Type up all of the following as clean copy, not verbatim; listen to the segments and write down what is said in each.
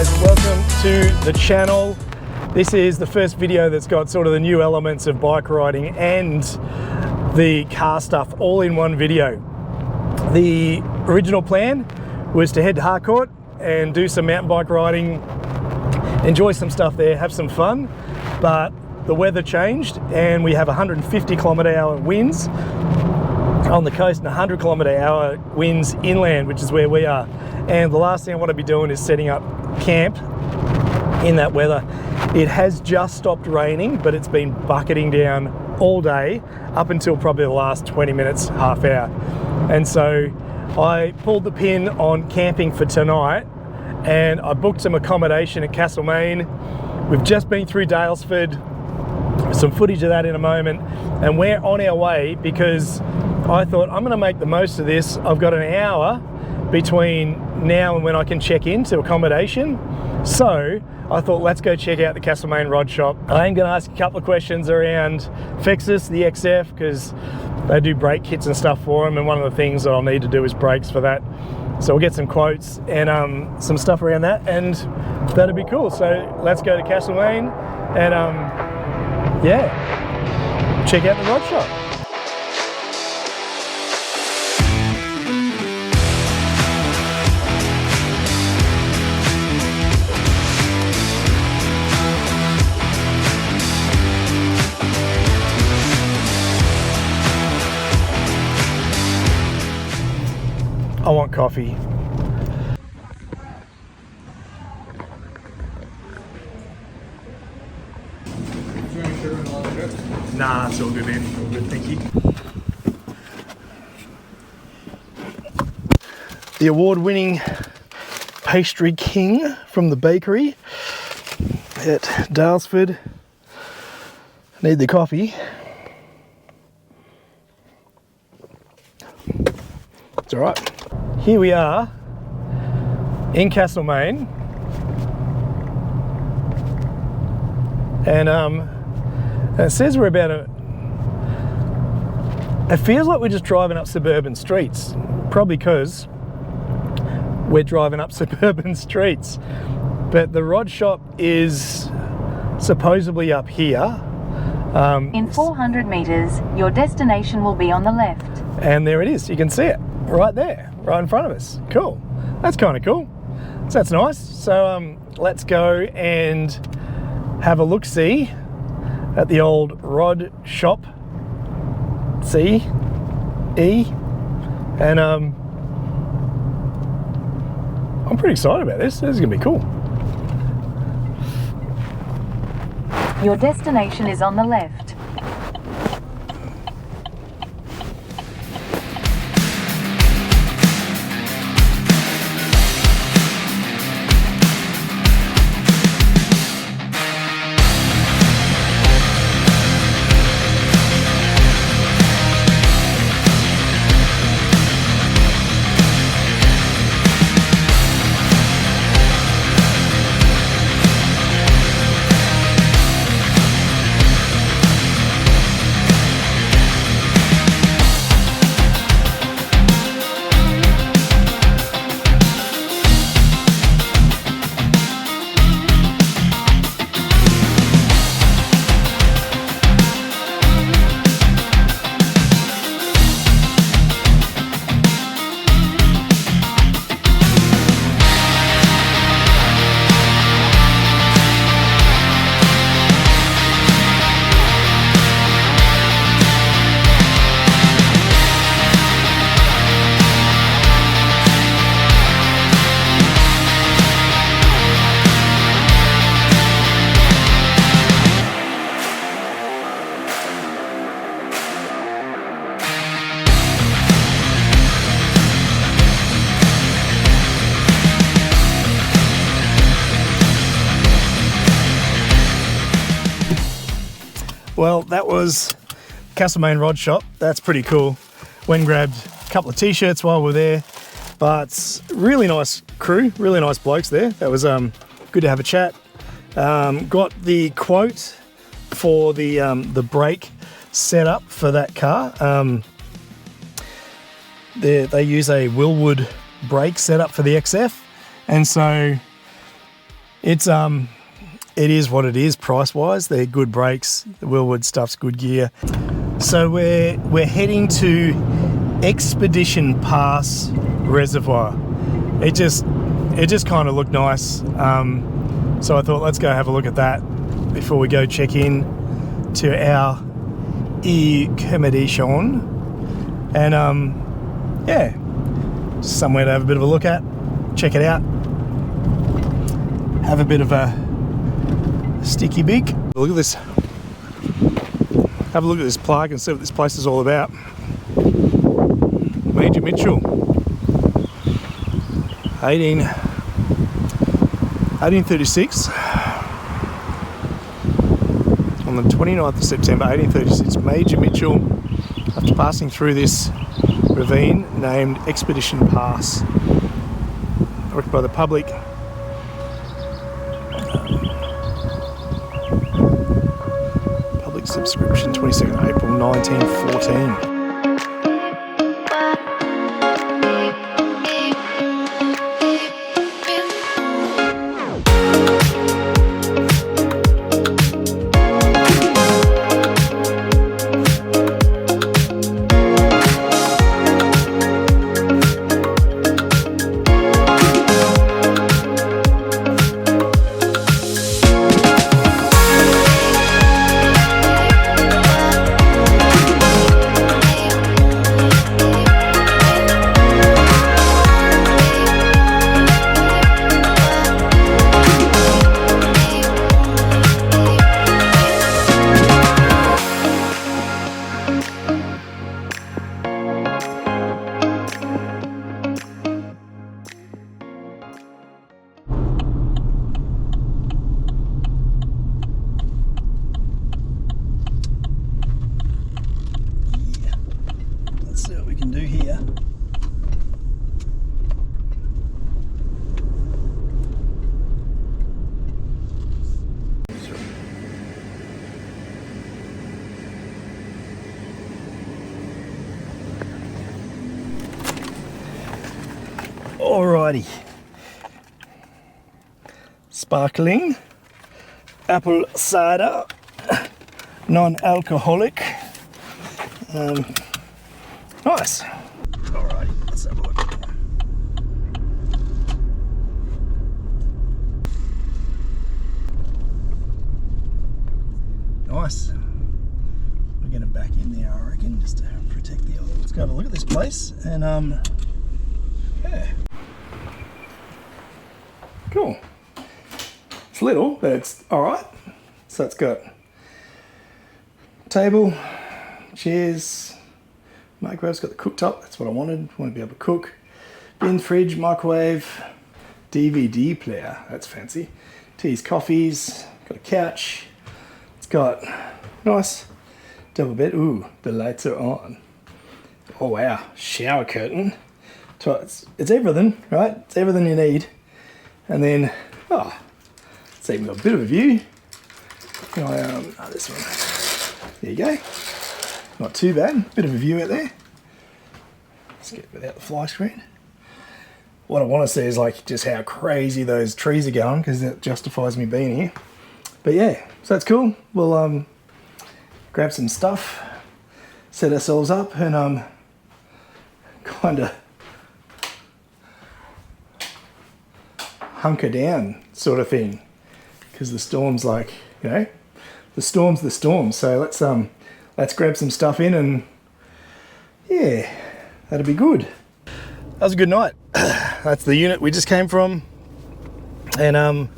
guys, welcome to the channel. This is the first video that's got sort of the new elements of bike riding and the car stuff all in one video. The original plan was to head to Harcourt and do some mountain bike riding, enjoy some stuff there, have some fun, but the weather changed and we have 150 km/h winds on the coast and 100 km/h winds inland, which is where we are. And the last thing I want to be doing is setting up camp in that weather. It has just stopped raining, but it's been bucketing down all day up until probably the last 20 minutes, half hour. And so I pulled the pin on camping for tonight and I booked some accommodation at Castlemaine. We've just been through Daylesford, some footage of that in a moment, and we're on our way because I thought I'm going to make the most of this. I've got an hour between now and when I can check into accommodation, so I thought let's go check out the Castlemaine rod shop. I am going to ask a couple of questions around Fexus, the XF, because they do brake kits and stuff for them, and one of the things that I'll need to do is brakes for that. So we'll get some quotes and some stuff around that, and that'd be cool. So let's go to Castlemaine and yeah, check out the rod shop. I want coffee. Nah, it's all good, man. All good, thank you. The award-winning pastry king from the bakery at Daylesford. Need the coffee. It's all right. Here we are in Castlemaine, and it says we're about it feels like we're just driving up suburban streets, probably because we're driving up suburban streets, but the rod shop is supposedly up here. In 400 meters, your destination will be on the left. And there it is, you can see it right there, right in front of us. Cool, that's kind of cool. So that's nice. So let's go and have a look-see at the old rod shop. And I'm pretty excited about this. This is gonna be cool. Your destination is on the left. Well, that was Castlemaine Rod Shop. That's pretty cool. Went and grabbed a couple of t-shirts while we're there, but really nice crew, really nice blokes there. That was good to have a chat. Got the quote for the brake setup for that car. They use a Willwood brake setup for the XF, and so It is what it is price-wise. They're good brakes. The Willwood stuff's good gear. So we're heading to Expedition Pass Reservoir. It just kind of looked nice. So I thought let's go have a look at that before we go check in to our accommodation. And yeah, just somewhere to have a bit of a look at, check it out, have a bit of a sticky beak. Look at this. Have a look at this plaque and see what this place is all about. Major Mitchell, 1836. On the 29th of September 1836, Major Mitchell, after passing through this ravine named Expedition Pass, worked by the public. Public subscription, 22nd April 1914. Alrighty, sparkling apple cider, non-alcoholic. Nice. Alrighty, let's have a look. Nice. We're gonna back in there, I reckon, just to protect the oil. Let's go have a look at this place and yeah. Cool. It's little, but it's alright. So it's got table, chairs, microwave's got the cooktop, that's what I wanted. I want to be able to cook. Bin, fridge, microwave, DVD player, that's fancy. Teas, coffees, got a couch. It's got nice double bed. Ooh, the lights are on. Oh wow, shower curtain. So it's everything, right? It's everything you need. And then, oh, it's even got a bit of a view. This one. There you go. Not too bad. Bit of a view out there. Let's get without the fly screen. What I want to see is like just how crazy those trees are going, because that justifies me being here. But yeah, so that's cool. We'll grab some stuff, set ourselves up, and kind of hunker down sort of thing, because the storm's like, you know, the storm's the storm. So let's grab some stuff in and yeah, that'll be good. That was a good night. That's the unit we just came from, and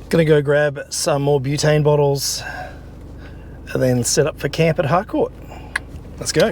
gonna go grab some more butane bottles and then set up for camp at Harcourt. Let's go.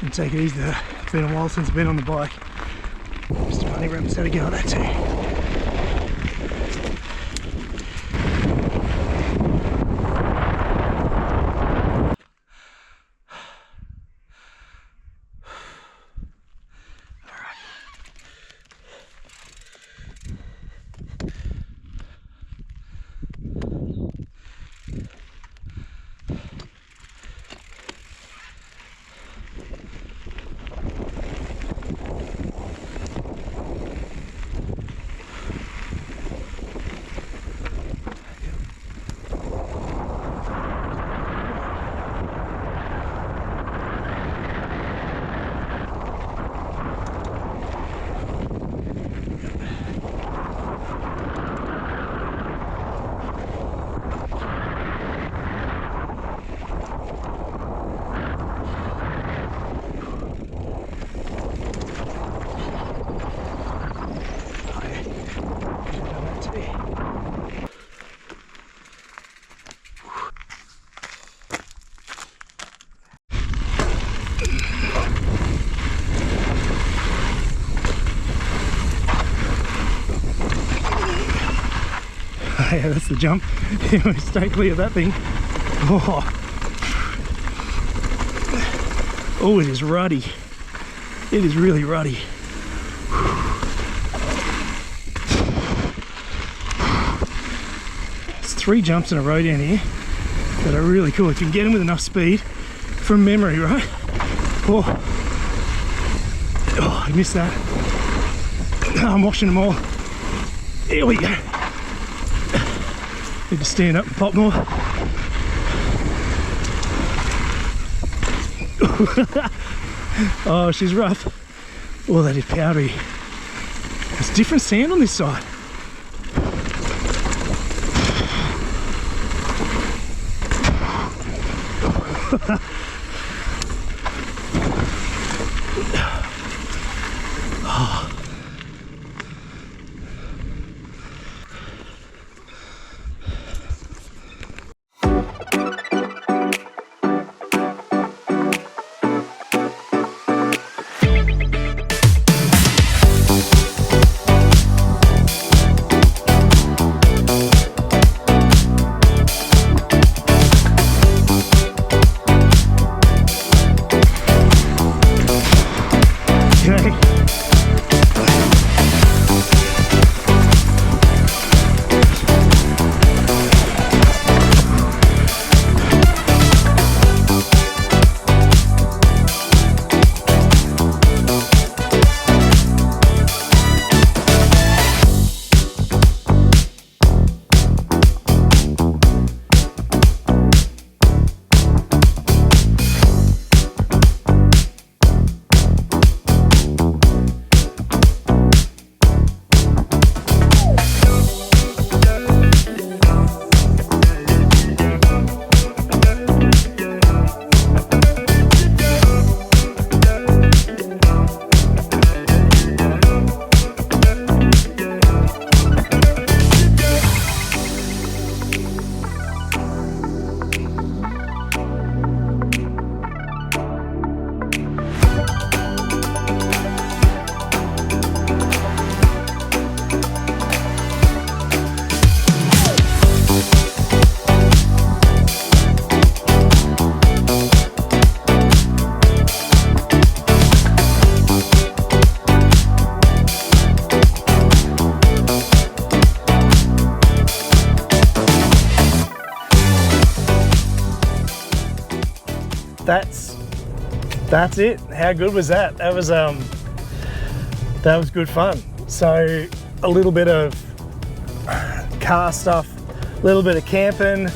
And take it easy there. It's been a while since I've been on the bike. Just a funny rabbit's had a go at that too. Yeah, that's the jump. Stay clear of that thing. Oh, it is ruddy. It is really ruddy. There's 3 jumps in a row down here that are really cool. If you can get them with enough speed from memory, right? Oh, I missed that. I'm washing them all. Here we go. Need to stand up and pop more. Oh, she's rough. Oh, that is powdery. There's different sand on this side. That's it. How good was that? That was good fun. So a little bit of car stuff, a little bit of camping,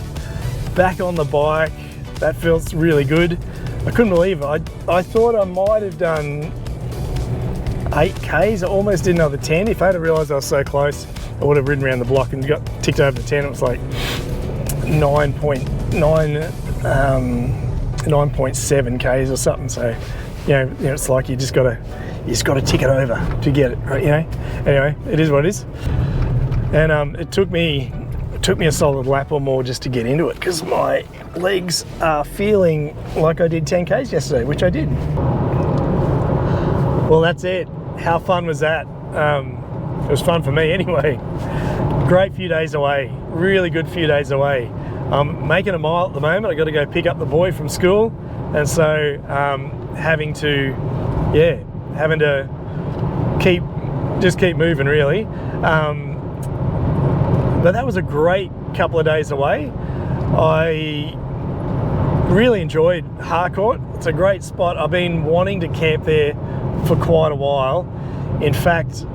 back on the bike. That feels really good. I couldn't believe it. I thought I might have done 8 Ks. I almost did another 10. If I had realised I was so close, I would have ridden around the block and got ticked over the 10. It was like 9.7 Ks or something. So, you know, it's like you just got to tick it over to get it, right? You know. Anyway, it is what it is. And it took me a solid lap or more just to get into it because my legs are feeling like I did 10 Ks yesterday, which I did. Well, that's it. How fun was that? It was fun for me anyway. Great few days away. Really good few days away. I'm making a mile at the moment. I got to go pick up the boy from school, and so having to keep moving really. But that was a great couple of days away. I really enjoyed Harcourt. It's a great spot. I've been wanting to camp there for quite a while. In fact,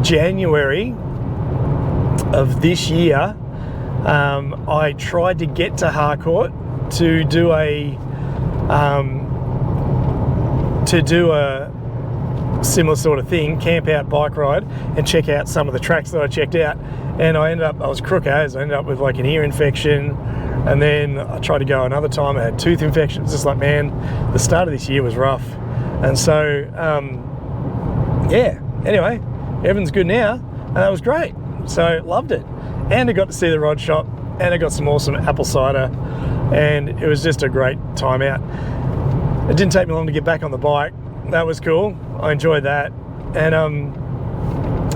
January of this year, I tried to get to Harcourt to do a similar sort of thing, camp out, bike ride, and check out some of the tracks that I checked out. And I was crook as, I ended up with like an ear infection, and then I tried to go another time, I had tooth infection. It's just like, man, the start of this year was rough. And so, anyway, everything's good now, and that was great. So, loved it. And I got to see the rod shop, and I got some awesome apple cider, and it was just a great time out. It didn't take me long to get back on the bike. That was cool. I enjoyed that. And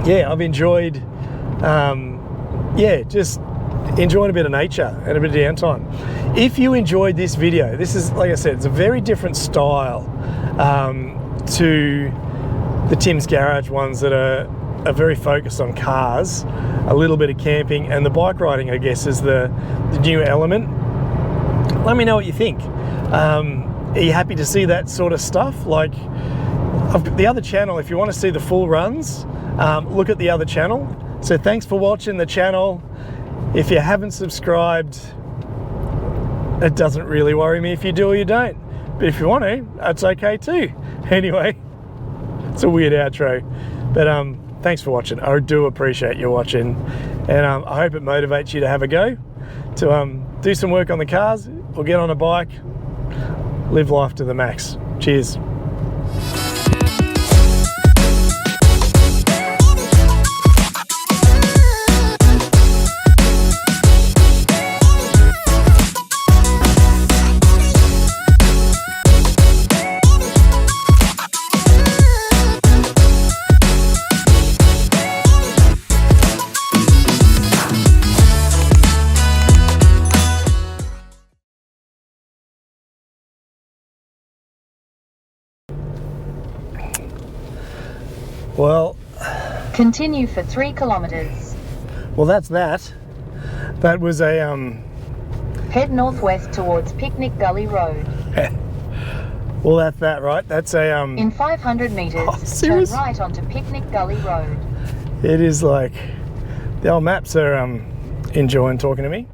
I've enjoyed just enjoying a bit of nature and a bit of downtime. If you enjoyed this video, this is, like I said, it's a very different style to the Tim's Garage ones that are very focused on cars, a little bit of camping, and the bike riding, I guess, is the new element. Let me know what you think. Are you happy to see that sort of stuff? Like, I've got the other channel, if you want to see the full runs, look at the other channel. So thanks for watching the channel. If you haven't subscribed, it doesn't really worry me if you do or you don't. But if you want to, that's okay too. Anyway, it's a weird outro. But thanks for watching. I do appreciate you watching. And I hope it motivates you to have a go, to do some work on the cars or get on a bike. Live life to the max. Cheers. Well, continue for 3 kilometers. Well, that's that. That was a Head northwest towards Picnic Gully Road. Well, that's that, right? That's a In 500 meters, turn right onto Picnic Gully Road. It is like the old maps are enjoying talking to me.